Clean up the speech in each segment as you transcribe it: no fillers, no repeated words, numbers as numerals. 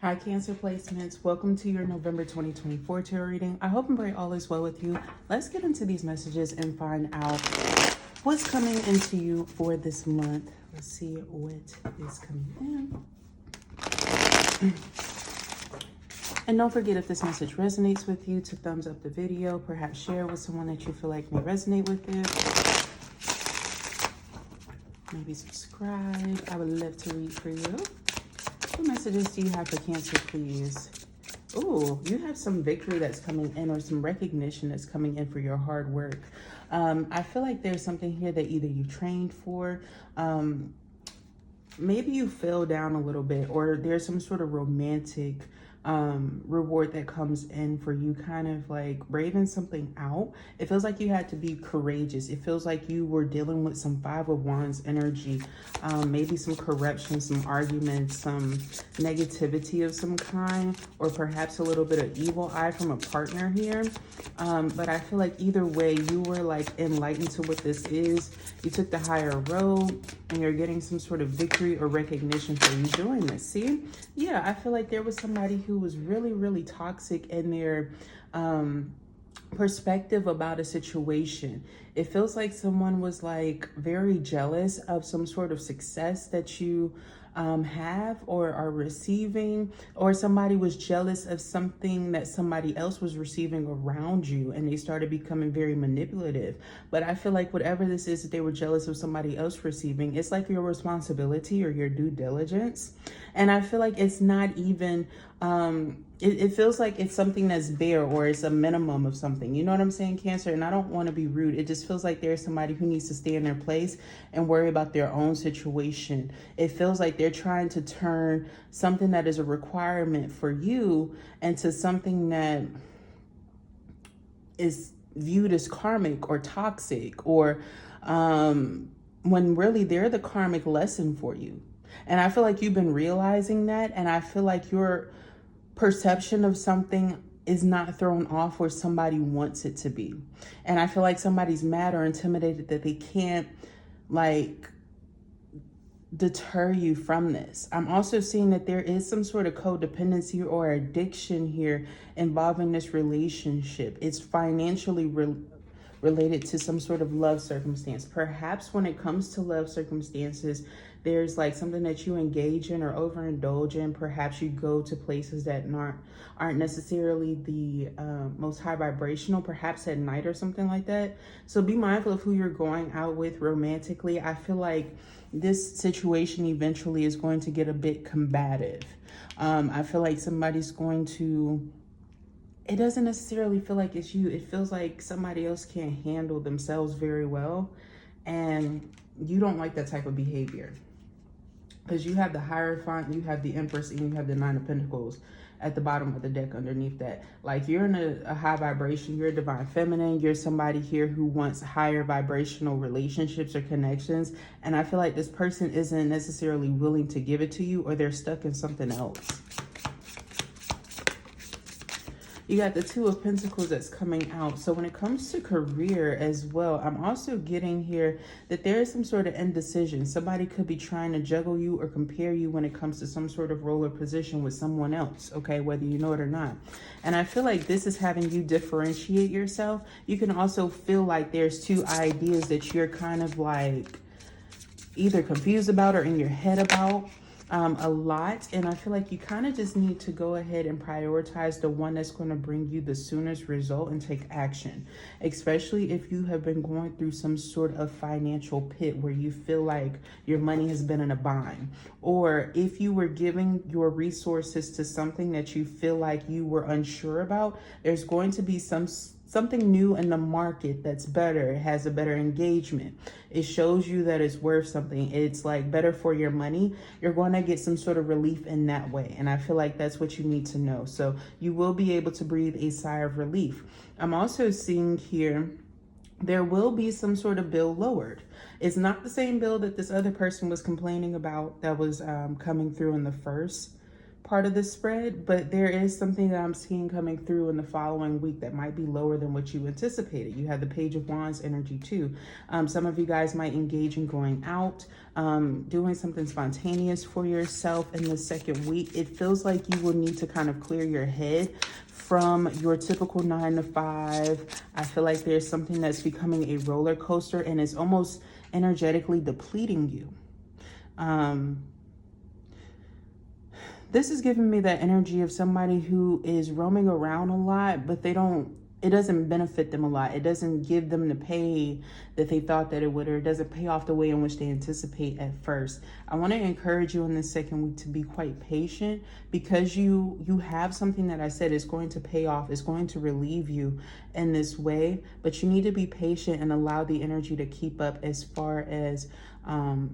Hi, Cancer Placements. Welcome to your November 2024 tarot reading. I hope and pray all is well with you. Let's get into these messages and find out what's coming into you for this month. Let's see what is coming in. And don't forget, if this message resonates with you, to thumbs up the video, perhaps share with someone that you feel like may resonate with it. Maybe subscribe. I would love to read for you. What messages do you have for Cancer, please? Oh, you have some victory that's coming in, or some recognition that's coming in for your hard work. I feel like there's something here that either you trained for, maybe you fell down a little bit, or there's some sort of romantic reward that comes in for you kind of like braving something out. It feels like you had to be courageous. It feels like you were dealing with some Five of Wands energy, maybe some corruption, some arguments, some negativity of some kind, or perhaps a little bit of evil eye from a partner here. But I feel like either way, you were like enlightened to what this is. You took the higher road and you're getting some sort of victory or recognition for you doing this. See? Yeah, I feel like there was somebody who was really, really toxic in their perspective about a situation. It feels like someone was like very jealous of some sort of success that you have or are receiving, or somebody was jealous of something that somebody else was receiving around you, and they started becoming very manipulative. But I feel like whatever this is that they were jealous of somebody else receiving, it's like your responsibility or your due diligence. And I feel like it's not even it feels like it's something that's bare, or it's a minimum of something. You know what I'm saying, Cancer? And I don't want to be rude. It just feels like there's somebody who needs to stay in their place and worry about their own situation. It feels like they're trying to turn something that is a requirement for you into something that is viewed as karmic or toxic, or when really they're the karmic lesson for you. And I feel like you've been realizing that, and I feel like your perception of something is not thrown off where somebody wants it to be. And I feel like somebody's mad or intimidated that they can't like deter you from this. I'm also seeing that there is some sort of codependency or addiction here involving this relationship. It's financially related to some sort of love circumstance. Perhaps when it comes to love circumstances, there's like something that you engage in or overindulge in. Perhaps you go to places that aren't necessarily the most high vibrational, perhaps at night or something like that. So be mindful of who you're going out with romantically. I feel like this situation eventually is going to get a bit combative. I feel like somebody's going to, it doesn't necessarily feel like it's you. It feels like somebody else can't handle themselves very well, and you don't like that type of behavior. Because you have the Hierophant, you have the Empress, and you have the Nine of Pentacles at the bottom of the deck underneath that. Like, you're in a high vibration, you're a divine feminine, you're somebody here who wants higher vibrational relationships or connections. And I feel like this person isn't necessarily willing to give it to you, or they're stuck in something else. You got the Two of Pentacles that's coming out. So when it comes to career as well, I'm also getting here that there is some sort of indecision. Somebody could be trying to juggle you or compare you when it comes to some sort of role or position with someone else, okay, whether you know it or not. And I feel like this is having you differentiate yourself. You can also feel like there's two ideas that you're kind of like either confused about or in your head about a lot. And I feel like you kind of just need to go ahead and prioritize the one that's going to bring you the soonest result and take action, especially if you have been going through some sort of financial pit where you feel like your money has been in a bind, or if you were giving your resources to something that you feel like you were unsure about. There's going to be something new in the market that's better. It has a better engagement. It shows you that it's worth something. It's like better for your money. You're going to get some sort of relief in that way. And I feel like that's what you need to know. So you will be able to breathe a sigh of relief. I'm also seeing here, there will be some sort of bill lowered. It's not the same bill that this other person was complaining about that was coming through in the first part of the spread, but there is something that I'm seeing coming through in the following week that might be lower than what you anticipated. You have the Page of Wands energy too. Some of you guys might engage in going out, doing something spontaneous for yourself in the second week. It feels like you will need to kind of clear your head from your typical 9 to 5. I feel like there's something that's becoming a roller coaster and it's almost energetically depleting you. This is giving me that energy of somebody who is roaming around a lot, but it doesn't benefit them a lot. It doesn't give them the pay that they thought that it would, or it doesn't pay off the way in which they anticipate at first. I want to encourage you in this second week to be quite patient, because you have something that I said is going to pay off, is going to relieve you in this way, but you need to be patient and allow the energy to keep up as far as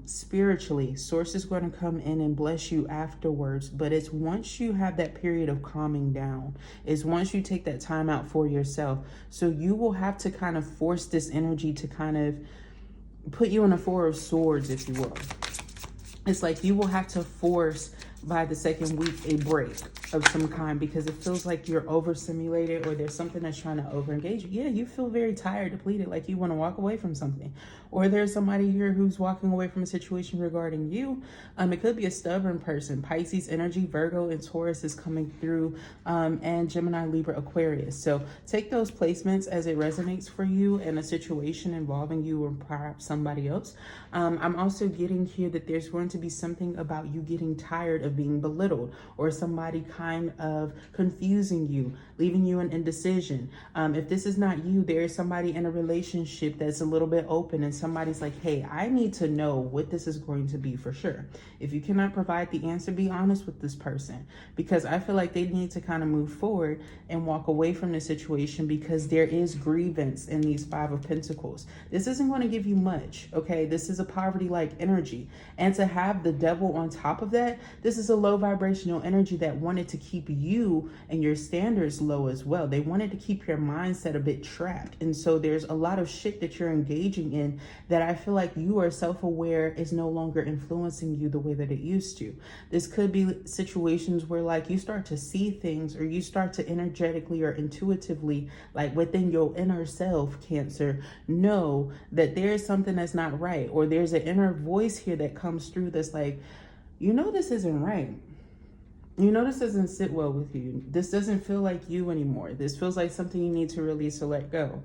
spiritually. Source is going to come in and bless you afterwards, but it's once you have that period of calming down, is once you take that time out for yourself. So you will have to kind of force this energy to kind of put you in a Four of Swords, if you will. It's like you will have to force by the second week a break of some kind, because it feels like you're overstimulated, or there's something that's trying to overengage you. Yeah, you feel very tired, depleted, like you want to walk away from something. Or there's somebody here who's walking away from a situation regarding you. It could be a stubborn person. Pisces energy, Virgo and Taurus is coming through, and Gemini, Libra, Aquarius. So take those placements as it resonates for you in a situation involving you or perhaps somebody else. I'm also getting here that there's going to be something about you getting tired of being belittled, or somebody kind of confusing you, leaving you in indecision. If this is not you, there is somebody in a relationship that's a little bit open, and somebody's like, hey, I need to know what this is going to be for sure. If you cannot provide the answer, be honest with this person, because I feel like they need to kind of move forward and walk away from the situation, because there is grievance in these Five of Pentacles. This isn't going to give you much, okay? This is a poverty-like energy. And to have the devil on top of that, this is a low vibrational energy that wanted to keep you and your standards low as well. They wanted to keep your mindset a bit trapped. And so there's a lot of shit that you're engaging in that I feel like you are self-aware is no longer influencing you the way that it used to. This could be situations where like you start to see things, or you start to energetically or intuitively, like within your inner self, Cancer, know that there's something that's not right, or there's an inner voice here that comes through that's like, you know, this isn't right. You know, this doesn't sit well with you. This doesn't feel like you anymore. This feels like something you need to release or let go.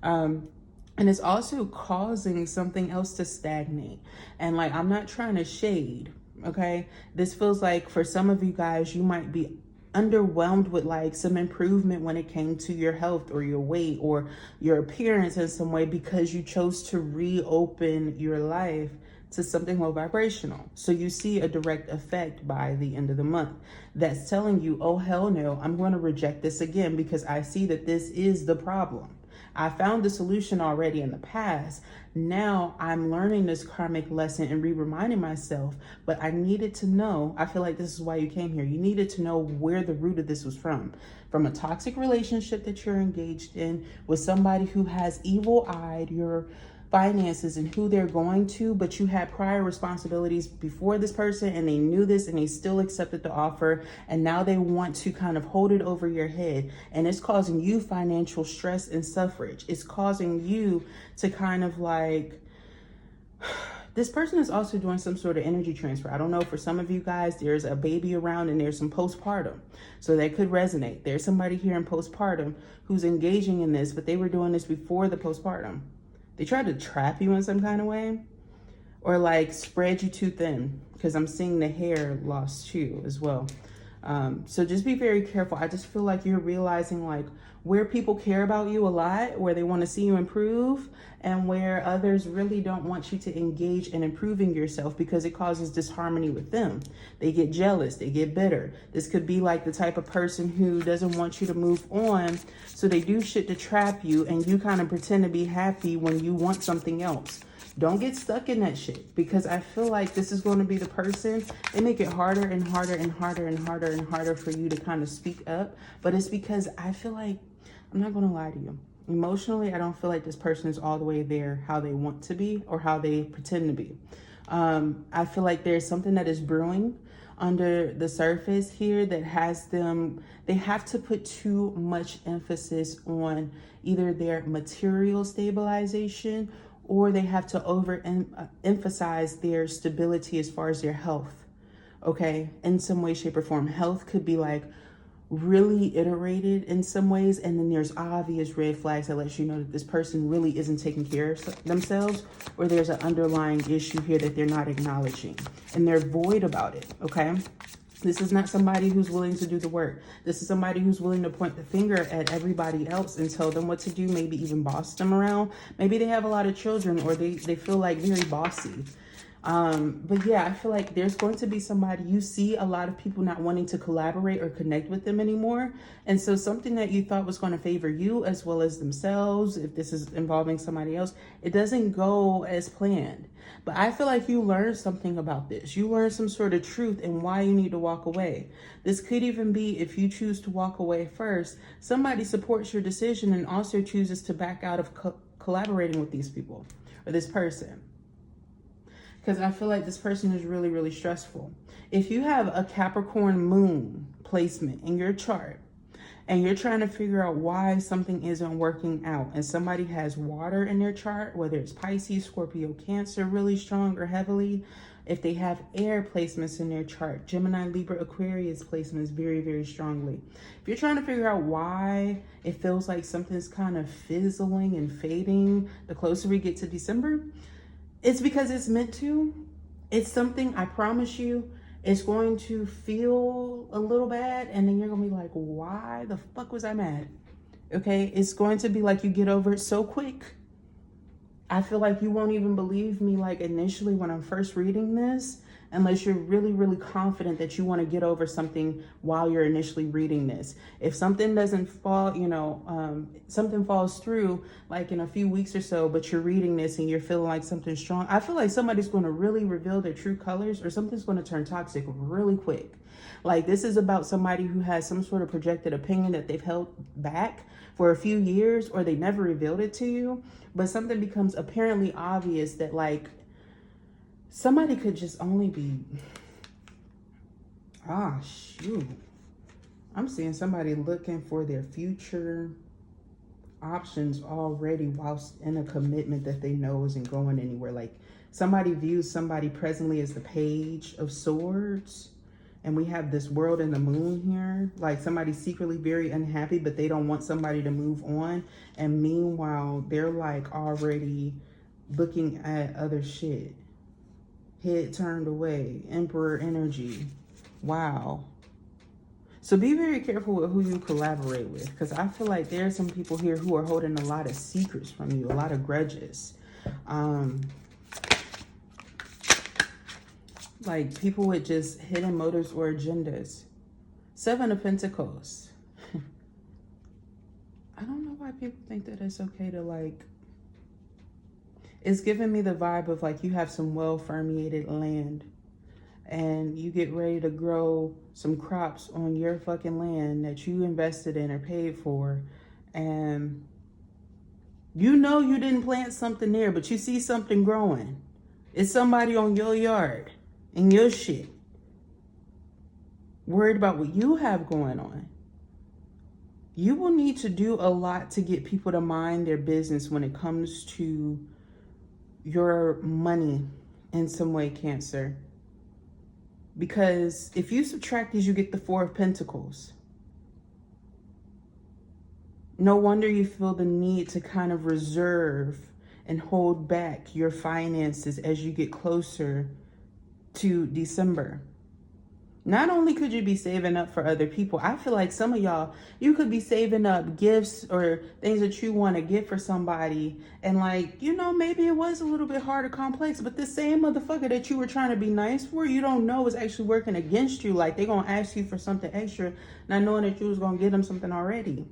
And it's also causing something else to stagnate. And like, I'm not trying to shade, okay? This feels like for some of you guys, you might be underwhelmed with like some improvement when it came to your health or your weight or your appearance in some way, because you chose to reopen your life to something low vibrational. So you see a direct effect by the end of the month that's telling you, oh, hell no, I'm going to reject this again, because I see that this is the problem. I found the solution already in the past. Now I'm learning this karmic lesson and reminding myself, but I needed to know, I feel like this is why you came here. You needed to know where the root of this was from a toxic relationship that you're engaged in with somebody who has evil-eyed your finances and who they're going to, but you had prior responsibilities before this person and they knew this and they still accepted the offer, and now they want to kind of hold it over your head, and it's causing you financial stress and suffrage. It's causing you to kind of like, this person is also doing some sort of energy transfer. I don't know, for some of you guys, there's a baby around and there's some postpartum. So that could resonate. There's somebody here in postpartum who's engaging in this, but they were doing this before the postpartum. They tried to trap you in some kind of way, or like spread you too thin, because I'm seeing the hair loss too as well. So just be very careful. I just feel like you're realizing like where people care about you a lot, where they want to see you improve, and where others really don't want you to engage in improving yourself, because it causes disharmony with them. They get jealous, they get bitter. This could be like the type of person who doesn't want you to move on, so they do shit to trap you, and you kind of pretend to be happy when you want something else. Don't get stuck in that shit, because I feel like this is going to be the person. They make it harder and harder and harder and harder and harder for you to kind of speak up. But it's because I feel like, I'm not going to lie to you, emotionally, I don't feel like this person is all the way there how they want to be or how they pretend to be. I feel like there's something that is brewing under the surface here that has them, they have to put too much emphasis on either their material stabilization, or they have to emphasize their stability as far as their health. Okay, in some way, shape, or form. Health could be like really iterated in some ways, and then there's obvious red flags that lets you know that this person really isn't taking care of themselves, or there's an underlying issue here that they're not acknowledging and they're void about it. Okay, this is not somebody who's willing to do the work. This is somebody who's willing to point the finger at everybody else and tell them what to do, maybe even boss them around. Maybe they have a lot of children, or they feel like very bossy. But yeah, I feel like there's going to be somebody, you see a lot of people not wanting to collaborate or connect with them anymore. And so something that you thought was going to favor you as well as themselves, if this is involving somebody else, it doesn't go as planned. But I feel like you learned something about this. You learned some sort of truth and why you need to walk away. This could even be, if you choose to walk away first, somebody supports your decision and also chooses to back out of collaborating with these people or this person. Because I feel like this person is really, really stressful. If you have a Capricorn moon placement in your chart and you're trying to figure out why something isn't working out, and somebody has water in their chart, whether it's Pisces, Scorpio, Cancer, really strong or heavily, if they have air placements in their chart, Gemini, Libra, Aquarius placements very, very strongly. If you're trying to figure out why it feels like something's kind of fizzling and fading the closer we get to December, it's because it's meant to. It's something, I promise you, it's going to feel a little bad, and then you're gonna be like, why the fuck was I mad? Okay, it's going to be like you get over it so quick. I feel like you won't even believe me, like initially when I'm first reading this, unless you're really, really confident that you want to get over something while you're initially reading this. If something doesn't fall, something falls through like in a few weeks or so, but you're reading this and you're feeling like something's strong, I feel like somebody's going to really reveal their true colors, or something's going to turn toxic really quick. Like this is about somebody who has some sort of projected opinion that they've held back for a few years, or they never revealed it to you, but something becomes apparently obvious that like somebody could just only be, shoot. I'm seeing somebody looking for their future options already whilst in a commitment that they know isn't going anywhere. Like somebody views somebody presently as the Page of Swords, and we have this World and the Moon here. Like somebody's secretly very unhappy, but they don't want somebody to move on. And meanwhile, they're like already looking at other shit. Head turned away, Emperor energy. Wow. So be very careful with who you collaborate with, because I feel like there are some people here who are holding a lot of secrets from you, a lot of grudges. Like people with just hidden motives or agendas. 7 of Pentacles. I don't know why people think that it's okay to like, it's giving me the vibe of like you have some well-fermented land and you get ready to grow some crops on your fucking land that you invested in or paid for, and you know you didn't plant something there, but you see something growing. It's somebody on your yard and your shit, worried about what you have going on. You will need to do a lot to get people to mind their business when it comes to your money in some way, Cancer. Because if you subtract these, you get the 4 of Pentacles. No wonder you feel the need to kind of reserve and hold back your finances as you get closer to December. Not only could you be saving up for other people, I feel like some of y'all, you could be saving up gifts or things that you want to get for somebody. And like, maybe it was a little bit hard or complex, but the same motherfucker that you were trying to be nice for, you don't know is actually working against you. Like they're going to ask you for something extra, not knowing that you was going to get them something already.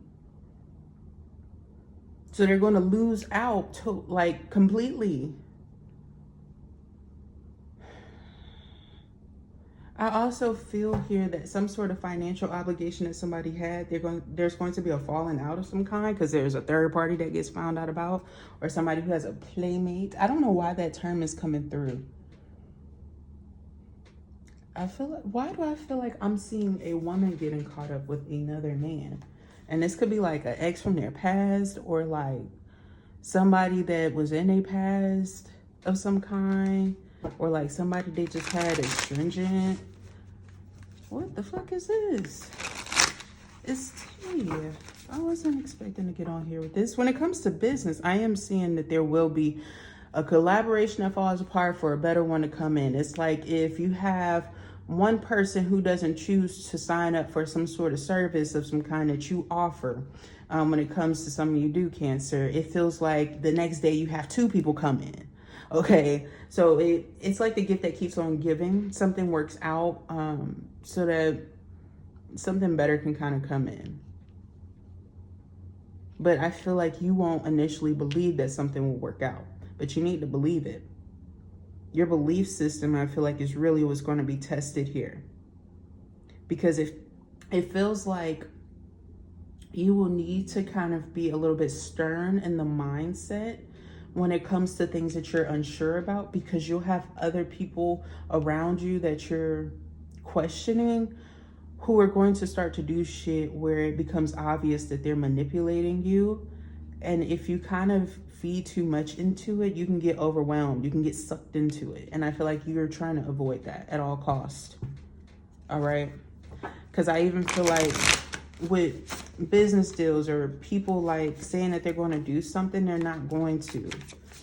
So they're going to lose out like completely. I also feel here that some sort of financial obligation that somebody had, there's going to be a falling out of some kind, because there's a third party that gets found out about, or somebody who has a playmate. I don't know why that term is coming through. I feel like, why do I feel like I'm seeing a woman getting caught up with another man? And this could be like an ex from their past, or like somebody that was in a past of some kind, or like somebody they just had astringent. What the fuck is this? It's tea. I wasn't expecting to get on here with this. When it comes to business, I am seeing that there will be a collaboration that falls apart for a better one to come in. It's like if you have one person who doesn't choose to sign up for some sort of service of some kind that you offer, when it comes to something you do, Cancer, it feels like the next day you have two people come in. Okay, so it's like the gift that keeps on giving. Something works out so that something better can kind of come in. But I feel like you won't initially believe that something will work out, but you need to believe it. Your belief system, I feel like, is really what's going to be tested here. Because if it feels like you will need to kind of be a little bit stern in the mindset when it comes to things that you're unsure about, because you'll have other people around you that you're questioning who are going to start to do shit where it becomes obvious that they're manipulating you. And if you kind of feed too much into it, you can get overwhelmed. You can get sucked into it. And I feel like you're trying to avoid that at all costs. All right? Because I even feel like with business deals or people like saying that they're going to do something, they're not going to.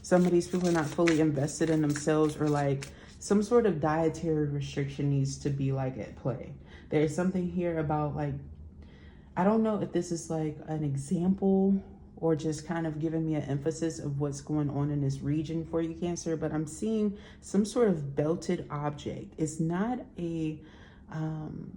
Some of these people are not fully invested in themselves, or like some sort of dietary restriction needs to be like at play. There's something here about like, I don't know if this is like an example or just kind of giving me an emphasis of what's going on in this region for you, Cancer, but I'm seeing some sort of belted object. It's not a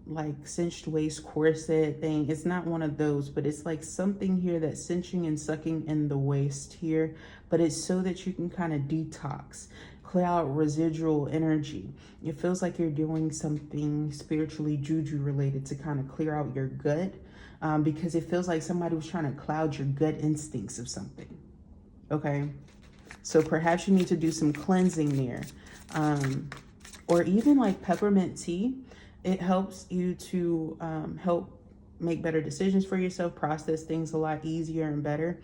like cinched waist corset thing. It's not one of those, but it's like something here that's cinching and sucking in the waist here, but it's so that you can kind of detox, clear out residual energy. It feels like you're doing something spiritually juju related to kind of clear out your gut, because it feels like somebody was trying to cloud your gut instincts of something. Okay, so perhaps you need to do some cleansing there, or even like peppermint tea. It helps you to help make better decisions for yourself, process things a lot easier and better.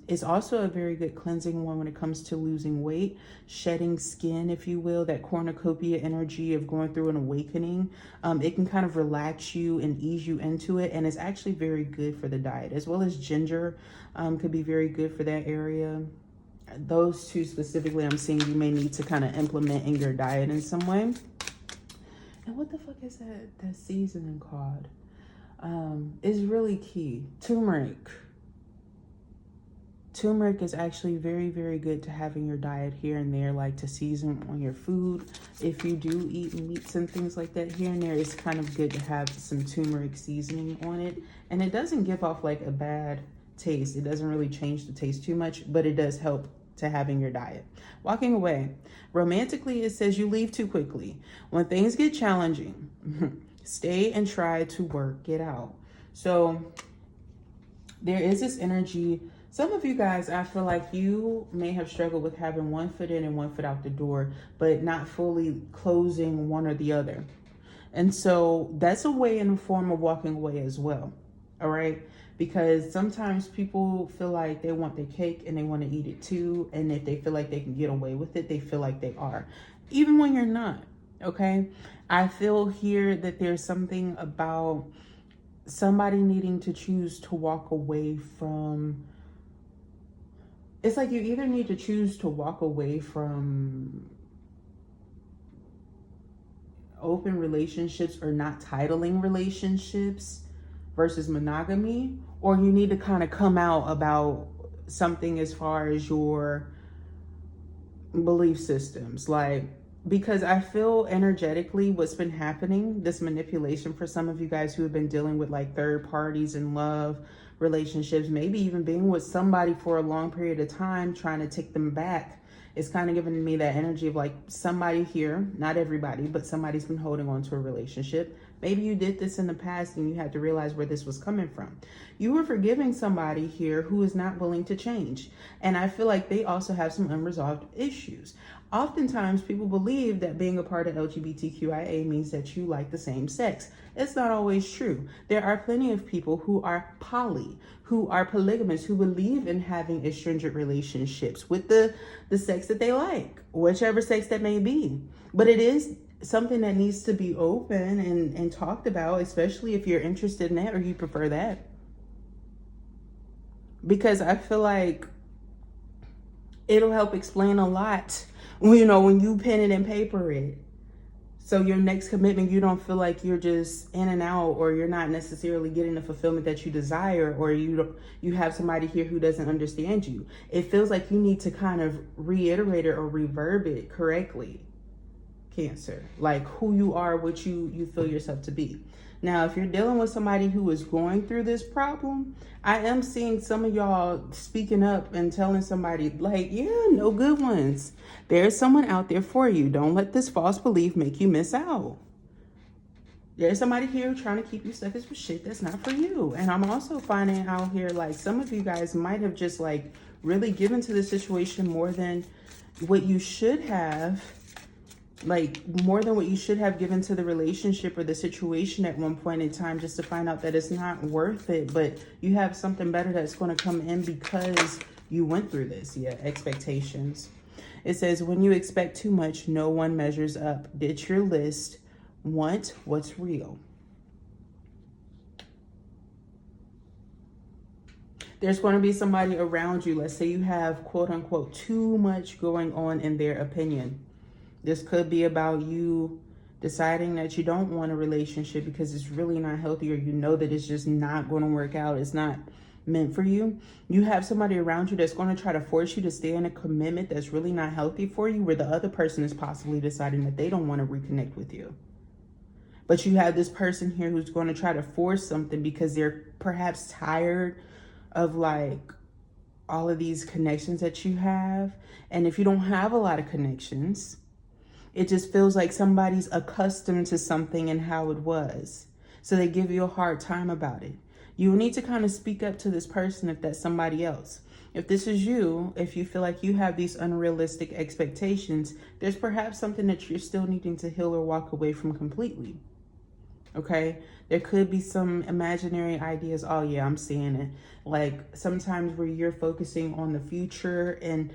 It's also a very good cleansing one when it comes to losing weight, shedding skin, if you will, that cornucopia energy of going through an awakening. It can kind of relax you and ease you into it. And it's actually very good for the diet, as well as ginger could be very good for that area. Those two specifically, I'm seeing you may need to kind of implement in your diet in some way. And what the fuck is that seasoning called? It's really key. Turmeric. Turmeric is actually very, very good to have in your diet here and there, like to season on your food. If you do eat meats and things like that here and there, it's kind of good to have some turmeric seasoning on it. And it doesn't give off like a bad taste. It doesn't really change the taste too much, but it does help to have in your diet. Walking away. Romantically, it says you leave too quickly. When things get challenging, stay and try to work it out. So there is this energy. Some of you guys, I feel like you may have struggled with having one foot in and one foot out the door, but not fully closing one or the other. And so that's a way in the form of walking away as well. All right. Because sometimes people feel like they want their cake and they want to eat it too. And if they feel like they can get away with it, they feel like they are, even when you're not. Okay. I feel here that there's something about somebody needing to choose to walk away from. It's like you either need to choose to walk away from open relationships or not titling relationships versus monogamy, or you need to kind of come out about something as far as your belief systems. Like, because I feel energetically what's been happening, this manipulation for some of you guys who have been dealing with like third parties in love relationships, maybe even being with somebody for a long period of time, trying to take them back. It's kind of giving me that energy of like somebody here, not everybody, but somebody's been holding on to a relationship, Maybe you did this in the past and you had to realize where this was coming from. You were forgiving somebody here who is not willing to change. And I feel like they also have some unresolved issues. Oftentimes, people believe that being a part of LGBTQIA means that you like the same sex. It's not always true. There are plenty of people who are poly, who are polygamous, who believe in having astringent relationships with the sex that they like, whichever sex that may be. But it is something that needs to be open and talked about, especially if you're interested in that or you prefer that. Because I feel like it'll help explain a lot, when you pen it and paper it. So your next commitment, you don't feel like you're just in and out, or you're not necessarily getting the fulfillment that you desire, or you have somebody here who doesn't understand you. It feels like you need to kind of reiterate it or reverb it correctly, Cancer. Like who you are, what you feel yourself to be. Now, if you're dealing with somebody who is going through this problem, I am seeing some of y'all speaking up and telling somebody like, yeah, no good ones. There's someone out there for you. Don't let this false belief make you miss out. There's somebody here trying to keep you stuck in some shit that's not for you. And I'm also finding out here, like, some of you guys might have just like really given to the situation more than what you should have. Like more than what you should have given to the relationship or the situation at one point in time, just to find out that it's not worth it, but you have something better that's going to come in because you went through this. Yeah, expectations. It says, when you expect too much, no one measures up. Ditch your list. Want what's real. There's going to be somebody around you. Let's say you have, quote unquote, too much going on in their opinion. This could be about you deciding that you don't want a relationship because it's really not healthy, or you know that it's just not going to work out. It's not meant for you. You have somebody around you that's going to try to force you to stay in a commitment that's really not healthy for you, where the other person is possibly deciding that they don't want to reconnect with you. But you have this person here who's going to try to force something because they're perhaps tired of like all of these connections that you have. And if you don't have a lot of connections, it just feels like somebody's accustomed to something and how it was. So they give you a hard time about it. You will need to kind of speak up to this person if that's somebody else. If this is you, if you feel like you have these unrealistic expectations, there's perhaps something that you're still needing to heal or walk away from completely. Okay? There could be some imaginary ideas. Oh yeah, I'm seeing it. Like sometimes where you're focusing on the future and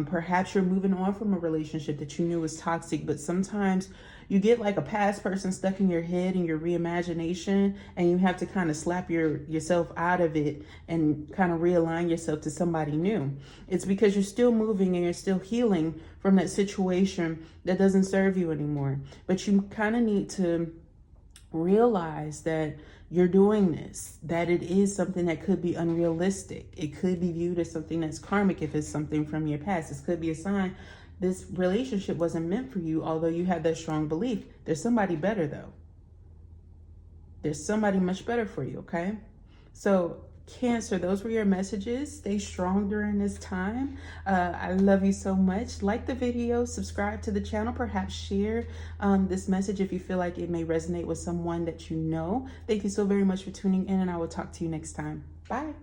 perhaps you're moving on from a relationship that you knew was toxic, but sometimes you get like a past person stuck in your head and your reimagination, and you have to kind of slap yourself out of it and kind of realign yourself to somebody new. It's because you're still moving and you're still healing from that situation that doesn't serve you anymore. But you kind of need to realize that you're doing this, that it is something that could be unrealistic. It could be viewed as something that's karmic if it's something from your past. This could be a sign this relationship wasn't meant for you, although you have that strong belief. There's somebody better though. There's somebody much better for you, okay? So Cancer, those were your messages. Stay strong during this time. I love you so much. Like the video, subscribe to the channel, perhaps share this message if you feel like it may resonate with someone that you know. Thank you so very much for tuning in, and I will talk to you next time. Bye.